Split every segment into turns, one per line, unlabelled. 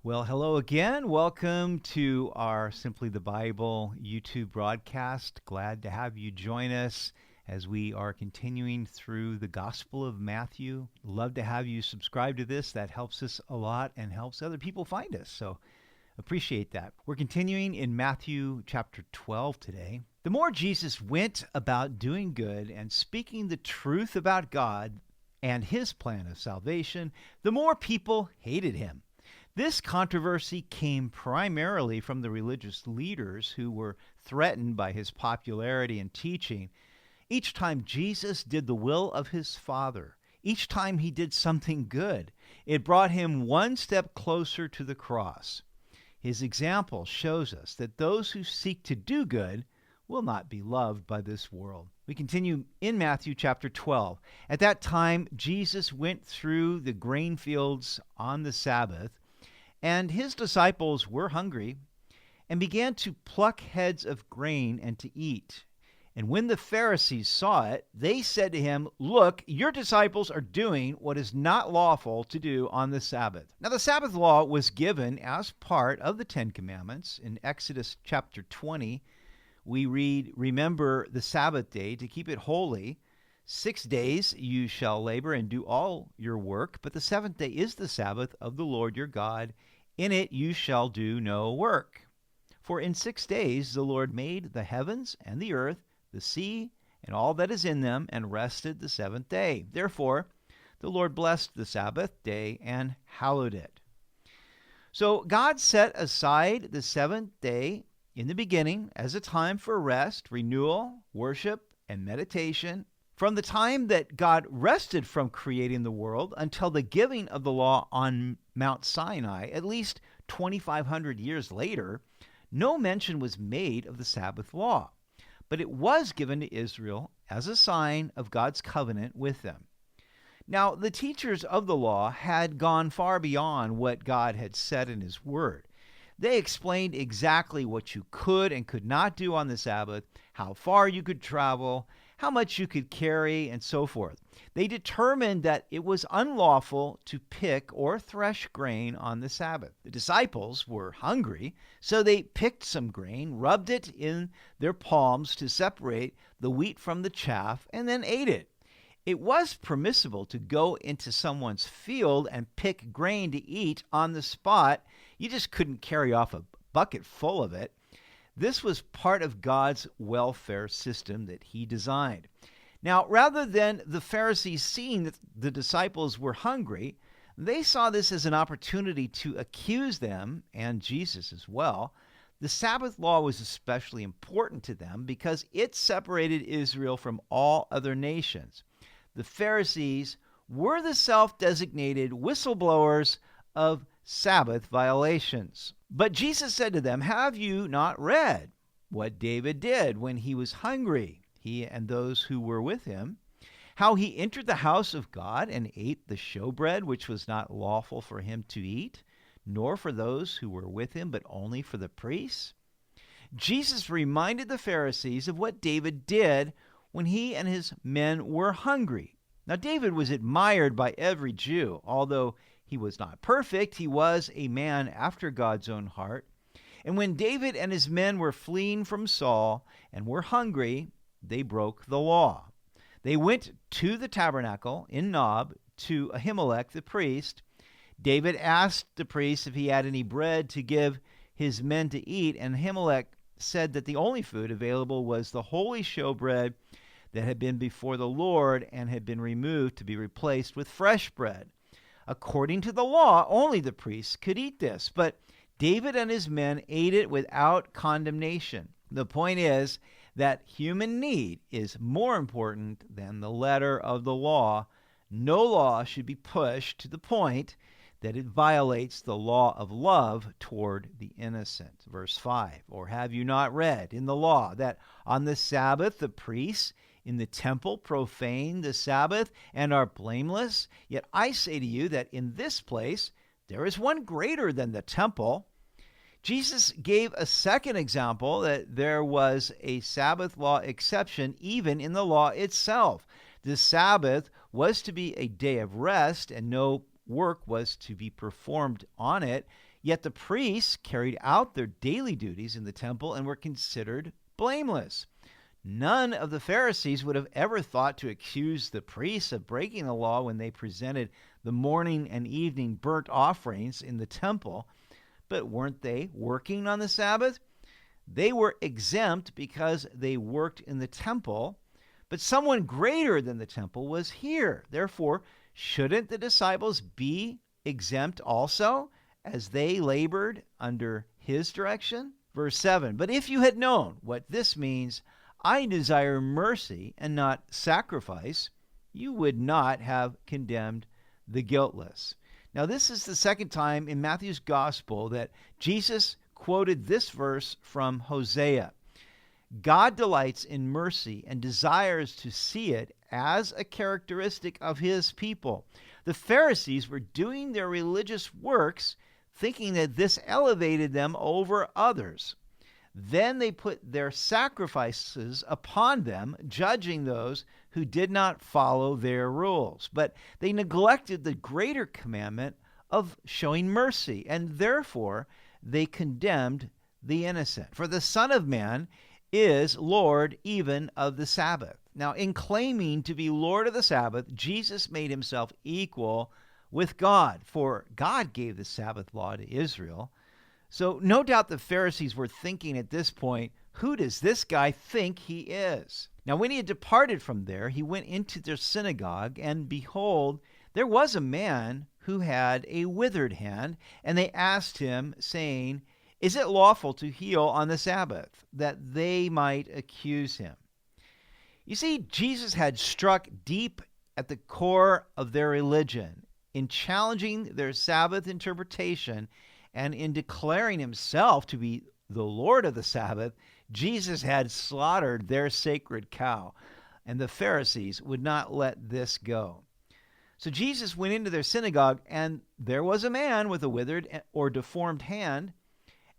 Well, hello again. Welcome to our Simply the Bible YouTube broadcast. Glad to have you join us as we are continuing through the Gospel of Matthew. Love to have you subscribe to this. That helps us a lot and helps other people find us. So appreciate that. We're continuing in Matthew chapter 12 today. The more Jesus went about doing good and speaking the truth about God and his plan of salvation, the more people hated him. This controversy came primarily from the religious leaders who were threatened by his popularity and teaching. Each time Jesus did the will of his Father, each time he did something good, it brought him one step closer to the cross. His example shows us that those who seek to do good will not be loved by this world. We continue in Matthew chapter 12. At that time, Jesus went through the grain fields on the Sabbath, and his disciples were hungry and began to pluck heads of grain and to eat. And when the Pharisees saw it, they said to him, "Look, your disciples are doing what is not lawful to do on the Sabbath." Now, the Sabbath law was given as part of the Ten Commandments. In Exodus chapter 20, we read, "Remember the Sabbath day to keep it holy. 6 days you shall labor and do all your work, but the seventh day is the Sabbath of the Lord your God. In it you shall do no work. For in 6 days the Lord made the heavens and the earth, the sea, and all that is in them, and rested the seventh day. Therefore the Lord blessed the Sabbath day and hallowed it." So God set aside the seventh day in the beginning as a time for rest, renewal, worship, and meditation. From the time that God rested from creating the world until the giving of the law on Mount Sinai, at least 2,500 years later, no mention was made of the Sabbath law. But it was given to Israel as a sign of God's covenant with them. Now, the teachers of the law had gone far beyond what God had said in his word. They explained exactly what you could and could not do on the Sabbath, how far you could travel, how much you could carry, and so forth. They determined that it was unlawful to pick or thresh grain on the Sabbath. The disciples were hungry, so they picked some grain, rubbed it in their palms to separate the wheat from the chaff, and then ate it. It was permissible to go into someone's field and pick grain to eat on the spot. You just couldn't carry off a bucket full of it. This was part of God's welfare system that he designed. Now, rather than the Pharisees seeing that the disciples were hungry, they saw this as an opportunity to accuse them, and Jesus as well. The Sabbath law was especially important to them because it separated Israel from all other nations. The Pharisees were the self-designated whistleblowers of Sabbath violations. But Jesus said to them, "Have you not read what David did when he was hungry, he and those who were with him, how he entered the house of God and ate the showbread, which was not lawful for him to eat, nor for those who were with him, but only for the priests?" Jesus reminded the Pharisees of what David did when he and his men were hungry. Now, David was admired by every Jew. Although he was not perfect, he was a man after God's own heart. And when David and his men were fleeing from Saul and were hungry, they broke the law. They went to the tabernacle in Nob to Ahimelech the priest. David asked the priest if he had any bread to give his men to eat, and Ahimelech said that the only food available was the holy showbread that had been before the Lord and had been removed to be replaced with fresh bread. According to the law, only the priests could eat this, but David and his men ate it without condemnation. The point is that human need is more important than the letter of the law. No law should be pushed to the point that it violates the law of love toward the innocent. Verse 5, "Or have you not read in the law that on the Sabbath the priests in the temple profane the Sabbath and are blameless? Yet I say to you that in this place there is one greater than the temple." Jesus gave a second example that there was a Sabbath law exception even in the law itself. The Sabbath was to be a day of rest and no work was to be performed on it. Yet the priests carried out their daily duties in the temple and were considered blameless. None of the Pharisees would have ever thought to accuse the priests of breaking the law when they presented the morning and evening burnt offerings in the temple. But weren't they working on the Sabbath? They were exempt because they worked in the temple, but someone greater than the temple was here. Therefore, shouldn't the disciples be exempt also, as they labored under his direction? Verse 7, but if you had known what this means, I desire mercy and not sacrifice, you would not have condemned the guiltless. Now, this is the second time in Matthew's gospel that Jesus quoted this verse from Hosea. God delights in mercy and desires to see it as a characteristic of his people. The Pharisees were doing their religious works, thinking that this elevated them over others. Then they put their sacrifices upon them, judging those who did not follow their rules. But they neglected the greater commandment of showing mercy, and therefore they condemned the innocent. For the Son of Man is Lord even of the Sabbath. Now, in claiming to be Lord of the Sabbath, Jesus made himself equal with God, for God gave the Sabbath law to Israel. So no doubt the Pharisees were thinking at this point, who does this guy think he is? Now, when he had departed from there, he went into their synagogue, and behold, there was a man who had a withered hand, and they asked him, saying, is it lawful to heal on the Sabbath? That they might accuse him. You see, Jesus had struck deep at the core of their religion in challenging their Sabbath interpretation. And in declaring himself to be the Lord of the Sabbath, Jesus had slaughtered their sacred cow, and the Pharisees would not let this go. So Jesus went into their synagogue, and there was a man with a withered or deformed hand,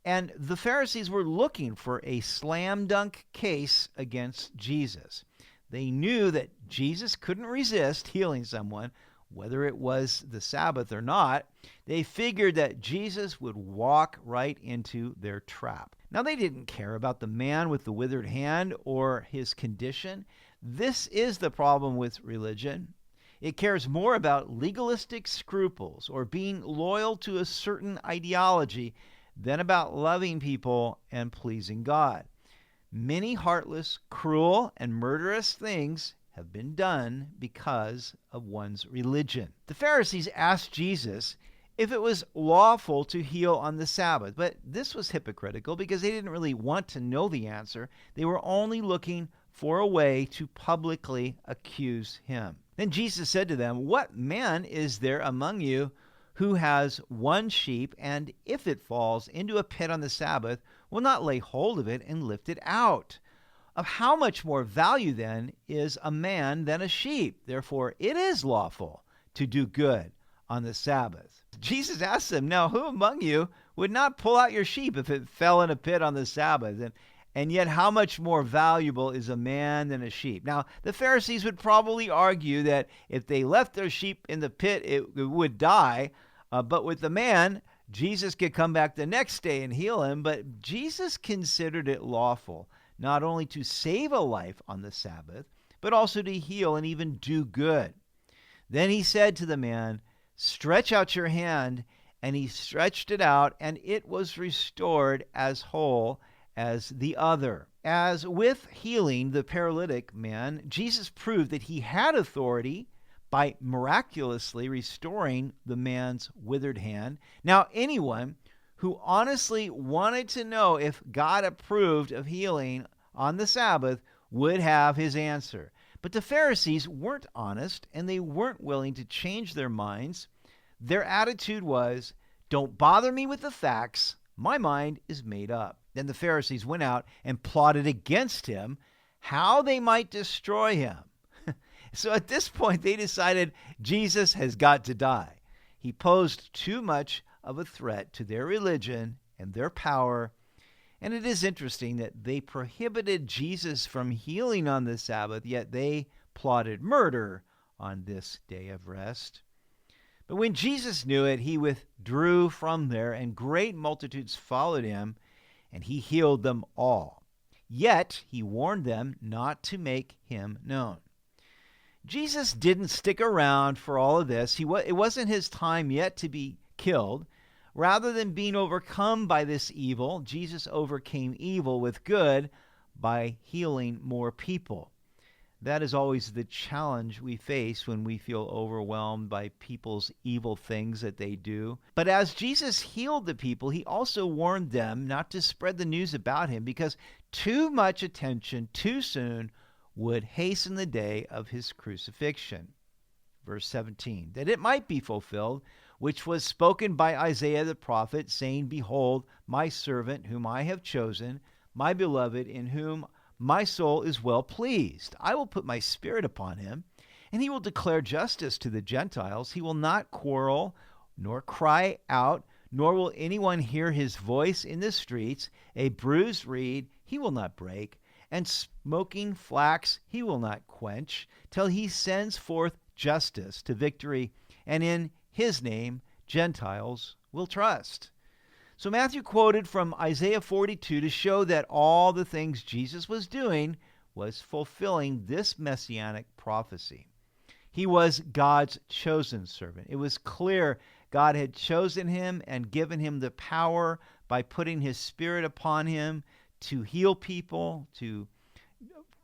and the Pharisees were looking for a slam dunk case against Jesus. They knew that Jesus couldn't resist healing someone, whether it was the Sabbath or not. They figured that Jesus would walk right into their trap. Now, they didn't care about the man with the withered hand or his condition. This is the problem with religion. It cares more about legalistic scruples or being loyal to a certain ideology than about loving people and pleasing God. Many heartless, cruel, and murderous things have been done because of one's religion. The Pharisees asked Jesus if it was lawful to heal on the Sabbath, but this was hypocritical because they didn't really want to know the answer. They were only looking for a way to publicly accuse him. Then Jesus said to them, what man is there among you who has one sheep, and if it falls into a pit on the Sabbath, will not lay hold of it and lift it out? Of how much more value, then, is a man than a sheep? Therefore, it is lawful to do good on the Sabbath. Jesus asked them, now, who among you would not pull out your sheep if it fell in a pit on the Sabbath? And yet, how much more valuable is a man than a sheep? Now, the Pharisees would probably argue that if they left their sheep in the pit, it would die. But with the man, Jesus could come back the next day and heal him. But Jesus considered it lawful not only to save a life on the Sabbath, but also to heal and even do good. Then he said to the man, stretch out your hand. And he stretched it out, and it was restored as whole as the other. As with healing the paralytic man, Jesus proved that he had authority by miraculously restoring the man's withered hand. Now, anyone who honestly wanted to know if God approved of healing on the Sabbath would have his answer. But the Pharisees weren't honest, and they weren't willing to change their minds. Their attitude was, don't bother me with the facts. My mind is made up. Then the Pharisees went out and plotted against him how they might destroy him. So at this point, they decided Jesus has got to die. He posed too much of a threat to their religion and their power. And it is interesting that they prohibited Jesus from healing on the Sabbath, yet they plotted murder on this day of rest. But when Jesus knew it, he withdrew from there, and great multitudes followed him, and he healed them all. Yet he warned them not to make him known. Jesus didn't stick around for all of this. It wasn't his time yet to be killed. Rather than being overcome by this evil, Jesus overcame evil with good by healing more people. That is always the challenge we face when we feel overwhelmed by people's evil things that they do. But as Jesus healed the people, he also warned them not to spread the news about him, because too much attention too soon would hasten the day of his crucifixion. Verse 17, that it might be fulfilled, which was spoken by Isaiah the prophet, saying, Behold, my servant whom I have chosen, my beloved, in whom my soul is well pleased. I will put my spirit upon him, and he will declare justice to the Gentiles. He will not quarrel, nor cry out, nor will anyone hear his voice in the streets. A bruised reed he will not break, and smoking flax he will not quench, till he sends forth justice to victory, and in his name Gentiles will trust. So Matthew quoted from Isaiah 42 to show that all the things Jesus was doing was fulfilling this messianic prophecy. He was God's chosen servant. It was clear God had chosen him and given him the power by putting his spirit upon him to heal people, to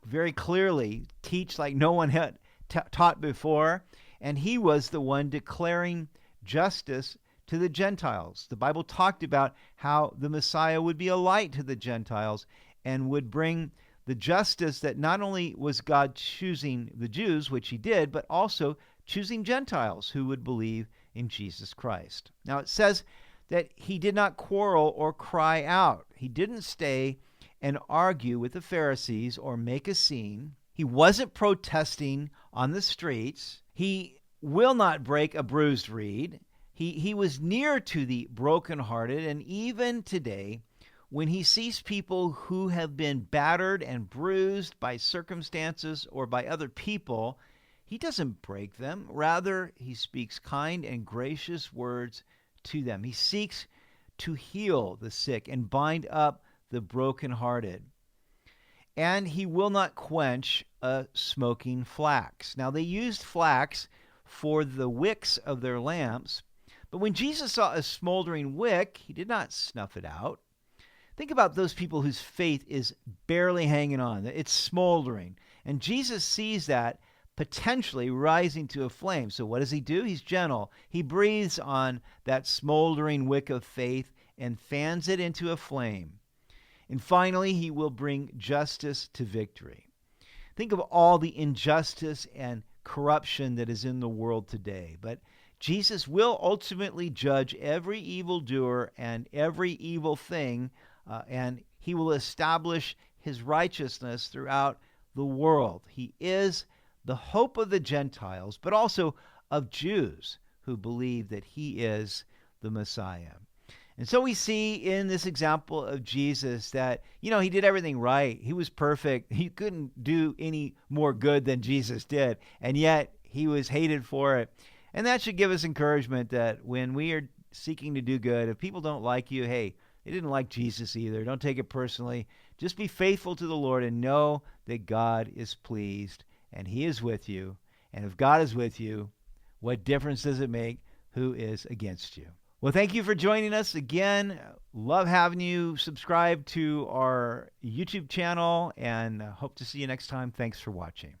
very clearly teach like no one had taught before. And he was the one declaring justice to the Gentiles. The Bible talked about how the Messiah would be a light to the Gentiles and would bring the justice that not only was God choosing the Jews, which he did, but also choosing Gentiles who would believe in Jesus Christ. Now it says that he did not quarrel or cry out. He didn't stay and argue with the Pharisees or make a scene. He wasn't protesting on the streets. He will not break a bruised reed. He was near to the brokenhearted, and even today, when he sees people who have been battered and bruised by circumstances or by other people, he doesn't break them. Rather, he speaks kind and gracious words to them. He seeks to heal the sick and bind up the brokenhearted. And he will not quench a smoking flax. Now, they used flax for the wicks of their lamps, but when Jesus saw a smoldering wick, he did not snuff it out. Think about those people whose faith is barely hanging on. It's smoldering. And Jesus sees that potentially rising to a flame. So what does he do? He's gentle. He breathes on that smoldering wick of faith and fans it into a flame. And finally, he will bring justice to victory. Think of all the injustice and corruption that is in the world today. But Jesus will ultimately judge every evildoer and every evil thing, and he will establish his righteousness throughout the world. He is the hope of the Gentiles, but also of Jews who believe that he is the Messiah. And so we see in this example of Jesus that, he did everything right. He was perfect. He couldn't do any more good than Jesus did, and yet he was hated for it. And that should give us encouragement that when we are seeking to do good, if people don't like you, hey, they didn't like Jesus either. Don't take it personally. Just be faithful to the Lord and know that God is pleased and he is with you. And if God is with you, what difference does it make who is against you? Well, thank you for joining us again. Love having you subscribe to our YouTube channel, and hope to see you next time. Thanks for watching.